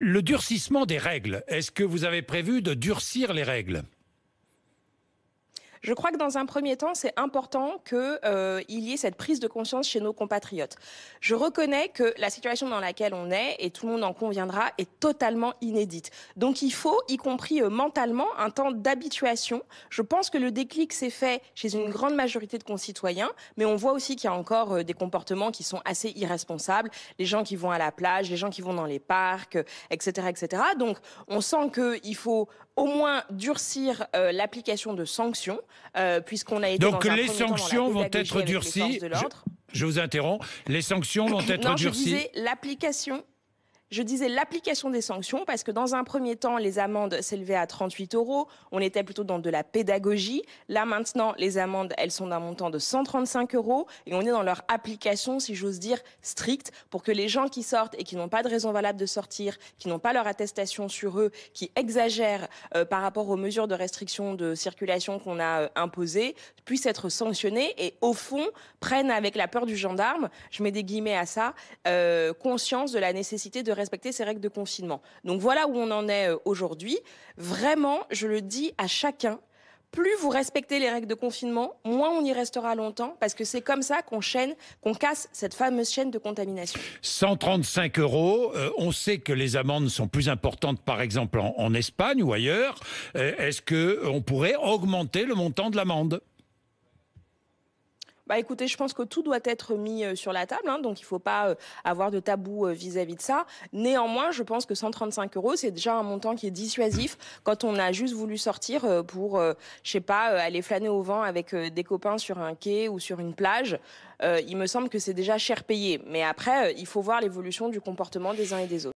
Le durcissement des règles, est-ce que vous avez prévu de durcir les règles? Je crois que dans un premier temps, c'est important qu'il y ait cette prise de conscience chez nos compatriotes. Je reconnais que la situation dans laquelle on est, et tout le monde en conviendra, est totalement inédite. Donc il faut, y compris mentalement, un temps d'habituation. Je pense que le déclic s'est fait chez une grande majorité de concitoyens, mais on voit aussi qu'il y a encore des comportements qui sont assez irresponsables. Les gens qui vont à la plage, les gens qui vont dans les parcs, etc., etc. Donc on sent qu'il faut au moins durcir l'application de sanctions, puisqu'on a été Donc dans un les premier temps dans la sanctions vont pédagogie être avec les forces durcies. de l'ordre. Je vous interromps. Les sanctions vont être Non, je durcies. disais l'application. Je disais l'application des sanctions parce que dans un premier temps, les amendes s'élevaient à 38 euros. On était plutôt dans de la pédagogie. Là, maintenant, les amendes, elles sont d'un montant de 135 euros et on est dans leur application, si j'ose dire, stricte pour que les gens qui sortent et qui n'ont pas de raison valable de sortir, qui n'ont pas leur attestation sur eux, qui exagèrent par rapport aux mesures de restriction de circulation qu'on a imposées, puissent être sanctionnés et, au fond, prennent avec la peur du gendarme, je mets des guillemets à ça, conscience de la nécessité de respecter ces règles de confinement. Donc voilà où on en est aujourd'hui. Vraiment, je le dis à chacun, plus vous respectez les règles de confinement, moins on y restera longtemps, parce que c'est comme ça qu'on casse cette fameuse chaîne de contamination. 135 euros. On sait que les amendes sont plus importantes, par exemple en Espagne ou ailleurs. Est-ce qu'on pourrait augmenter le montant de l'amende? Bah écoutez, je pense que tout doit être mis sur la table, hein, donc il ne faut pas avoir de tabou vis-à-vis de ça. Néanmoins, je pense que 135 euros, c'est déjà un montant qui est dissuasif quand on a juste voulu sortir pour, je sais pas, aller flâner au vent avec des copains sur un quai ou sur une plage. Il me semble que c'est déjà cher payé. Mais après, il faut voir l'évolution du comportement des uns et des autres.